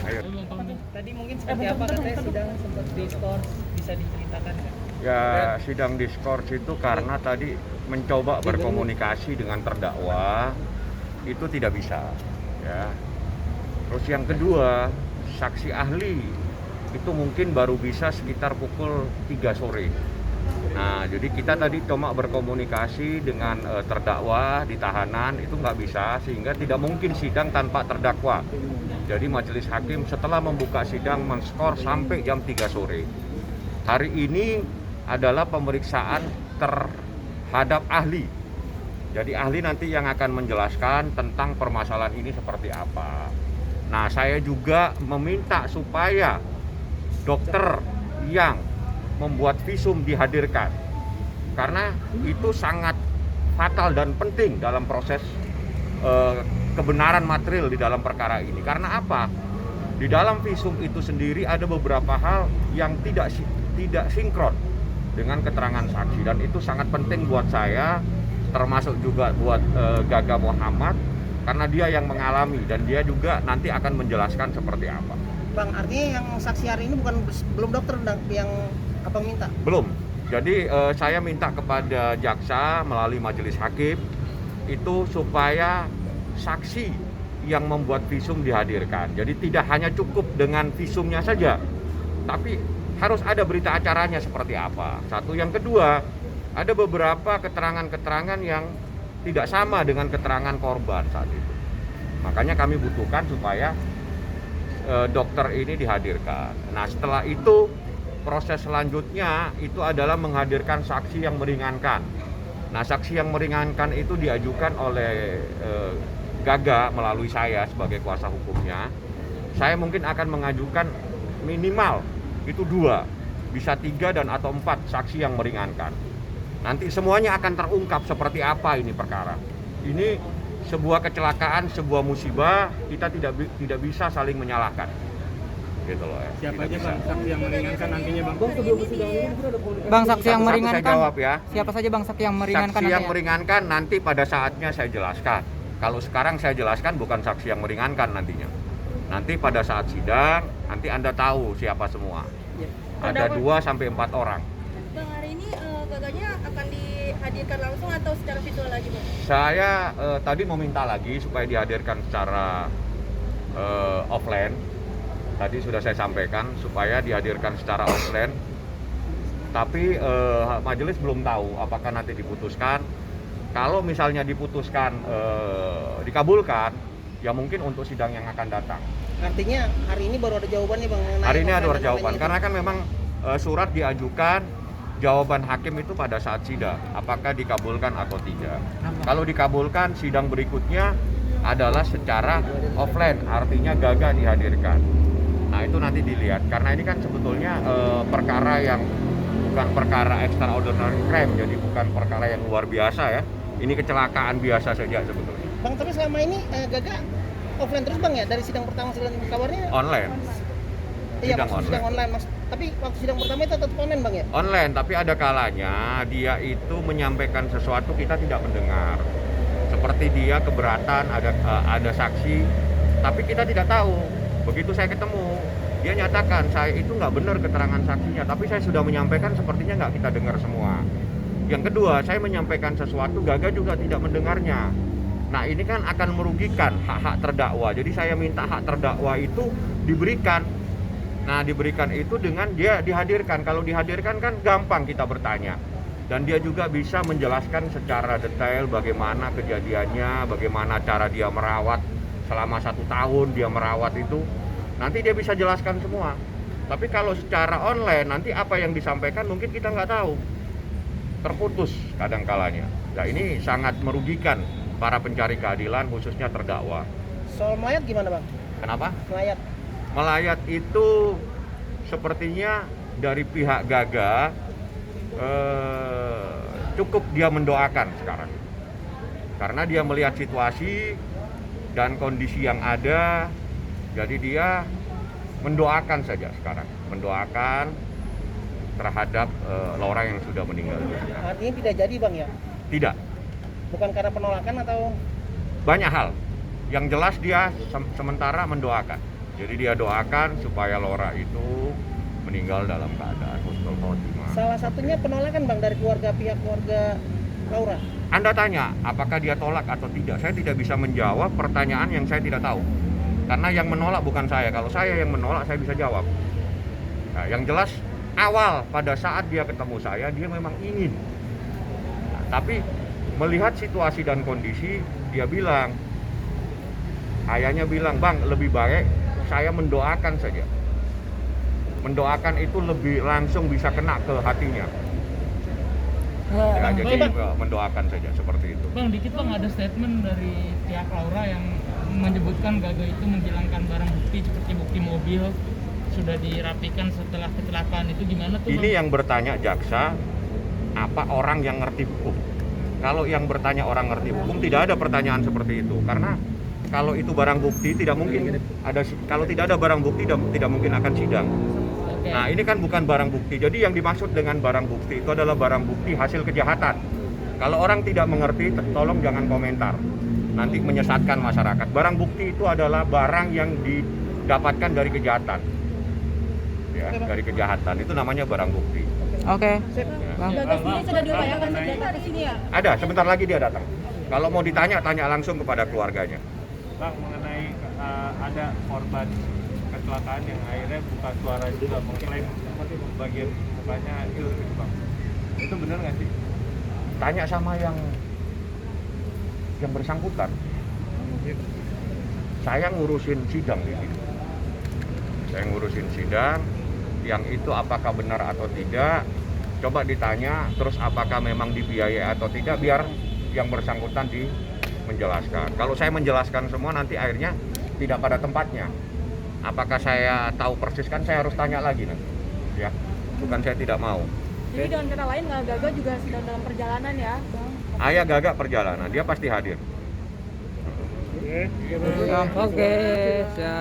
Ayo. Tadi mungkin seperti apa katanya sidang sempat diskors, bisa diceritakan kan? Ya, sidang diskors itu karena tadi mencoba berkomunikasi dengan terdakwa itu tidak bisa, ya. Terus yang kedua, saksi ahli itu mungkin baru bisa sekitar pukul 3 sore. Nah, jadi kita tadi cuma berkomunikasi dengan terdakwa di tahanan, itu nggak bisa, sehingga tidak mungkin sidang tanpa terdakwa. Jadi majelis hakim setelah membuka sidang menskor sampai jam 3 sore. Hari ini adalah pemeriksaan terhadap ahli. Jadi ahli nanti yang akan menjelaskan tentang permasalahan ini seperti apa. Nah, saya juga meminta supaya dokter yang membuat visum dihadirkan. Karena itu sangat fatal dan penting dalam proses kebenaran material di dalam perkara ini. Karena apa? Di dalam visum itu sendiri ada beberapa hal yang tidak sinkron dengan keterangan saksi, dan itu sangat penting buat saya, termasuk juga buat Gaga Muhammad, karena dia yang mengalami dan dia juga nanti akan menjelaskan seperti apa. Bang, artinya yang saksi hari ini belum dokter yang abang minta? Belum. Jadi saya minta kepada jaksa melalui majelis hakim itu supaya saksi yang membuat visum dihadirkan. Jadi tidak hanya cukup dengan visumnya saja, tapi harus ada berita acaranya seperti apa. Satu, yang kedua, ada beberapa keterangan-keterangan yang tidak sama dengan keterangan korban saat itu. Makanya kami butuhkan supaya dokter ini dihadirkan. Nah, setelah itu proses selanjutnya itu adalah menghadirkan saksi yang meringankan. Nah, saksi yang meringankan itu diajukan oleh Gaga melalui saya sebagai kuasa hukumnya. Saya mungkin akan mengajukan minimal itu 2, bisa 3 dan atau 4 saksi yang meringankan. Nanti semuanya akan terungkap seperti apa ini perkara. Ini sebuah kecelakaan, sebuah musibah, kita tidak bisa saling menyalahkan. Gitu loh ya. Siapa aja Bang saksi yang meringankan nantinya Bang? Bang, saksi yang Satu-satu meringankan. saya jawab ya. Siapa saja Bang saksi yang meringankan? Saksi yang nantinya? meringankan nanti pada saatnya saya jelaskan. Kalau sekarang saya jelaskan bukan saksi yang meringankan nantinya. Nanti pada saat sidang, nanti Anda tahu siapa semua. Ada 2 sampai 4 orang. Bang, hari ini Gaganya akan dihadirkan langsung atau secara virtual lagi Bang? Saya tadi meminta lagi supaya dihadirkan secara offline. Tadi sudah saya sampaikan supaya dihadirkan secara offline. Tapi majelis belum tahu apakah nanti diputuskan. Kalau misalnya diputuskan dikabulkan, ya mungkin untuk sidang yang akan datang. Artinya hari ini baru ada jawabannya Bang? Hari ini ada jawaban, karena kan memang surat diajukan, jawaban hakim itu pada saat sidang, apakah dikabulkan atau tidak. Kalau dikabulkan, sidang berikutnya adalah secara offline, artinya Gaga dihadirkan. Nah, itu nanti dilihat, karena ini kan sebetulnya perkara yang bukan perkara extraordinary crime, jadi bukan perkara yang luar biasa ya. Ini kecelakaan biasa saja sebetulnya. Bang, tapi selama ini Gaga offline terus Bang ya? Dari sidang pertama sidang kabarnya? Online. Iya, Sidang sidang online Mas. Tapi waktu sidang pertama itu tetap online Bang ya? Online, tapi ada kalanya dia itu menyampaikan sesuatu kita tidak mendengar. Seperti dia keberatan, ada saksi, tapi kita tidak tahu. Begitu saya ketemu, dia nyatakan saya itu nggak benar keterangan saksinya, tapi saya sudah menyampaikan, sepertinya nggak kita dengar semua. Yang kedua, saya menyampaikan sesuatu, Gaga juga tidak mendengarnya. Nah, ini kan akan merugikan hak-hak terdakwa. Jadi saya minta hak terdakwa itu diberikan. Nah, diberikan itu dengan dia dihadirkan. Kalau dihadirkan kan gampang kita bertanya. Dan dia juga bisa menjelaskan secara detail bagaimana kejadiannya, bagaimana cara dia merawat selama 1 tahun dia merawat itu. Nanti dia bisa jelaskan semua. Tapi kalau secara online, nanti apa yang disampaikan mungkin kita nggak tahu. Terputus kadang-kalanya. Nah, ini sangat merugikan para pencari keadilan, khususnya terdakwa. Soal mayat gimana Bang? Kenapa? Mayat. Melayat itu sepertinya dari pihak Gaga cukup dia mendoakan sekarang. Karena dia melihat situasi dan kondisi yang ada, jadi dia mendoakan saja sekarang. Mendoakan terhadap orang yang sudah meninggal. Artinya tidak jadi Bang ya? Tidak. Bukan karena penolakan atau? Banyak hal. Yang jelas dia sementara mendoakan. Jadi dia doakan supaya Laura itu meninggal dalam keadaan husnul khotimah. Salah satunya penolakan Bang dari pihak keluarga Laura. Anda tanya apakah dia tolak atau tidak, saya tidak bisa menjawab pertanyaan yang saya tidak tahu. Karena yang menolak bukan saya, kalau saya yang menolak saya bisa jawab. Nah, yang jelas awal pada saat dia ketemu saya, dia memang ingin. Nah, tapi melihat situasi dan kondisi, dia bilang, ayahnya bilang, Bang, lebih baik saya mendoakan saja. Mendoakan itu lebih langsung bisa kena ke hatinya. Ya, jadi mendoakan saja seperti itu. Bang, dikit Bang, ada statement dari pihak Laura yang menyebutkan Gaga itu menghilangkan barang bukti seperti bukti mobil sudah dirapikan setelah kecelakaan. Itu gimana tuh, Ini Bang? yang bertanya jaksa, apa orang yang ngerti hukum? Kalau yang bertanya orang ngerti hukum, tidak ada pertanyaan seperti itu. Karena kalau itu barang bukti tidak mungkin ada, kalau tidak ada barang bukti tidak mungkin akan sidang. Oke. Nah, ini kan bukan barang bukti. Jadi yang dimaksud dengan barang bukti itu adalah barang bukti hasil kejahatan. Kalau orang tidak mengerti, tolong jangan komentar. Nanti menyesatkan masyarakat. Barang bukti itu adalah barang yang didapatkan dari kejahatan. Ya, dari kejahatan. Itu namanya barang bukti. Oke. Bang. Gaga sendiri sudah diupayakan datang ke sini ya? Ada, sebentar lagi dia datang. Kalau mau ditanya, tanya langsung kepada keluarganya. Bang, mengenai ada korban kecelakaan yang akhirnya buka suara juga mengklaim bagian mukanya hancur gitu Bang. Itu benar nggak sih? Tanya sama yang bersangkutan. Saya ngurusin sidang di sini. Saya ngurusin sidang, yang itu apakah benar atau tidak, coba ditanya, terus apakah memang dibiayai atau tidak, biar yang bersangkutan menjelaskan. Kalau saya menjelaskan semua, nanti akhirnya tidak pada tempatnya. Apakah saya tahu persis, kan saya harus tanya lagi nanti. Ya, bukan saya tidak mau. Jadi dengan kata lain Gaga juga sedang dalam perjalanan ya, Bang? Ayah Gaga perjalanan, dia pasti hadir. Oke, siap.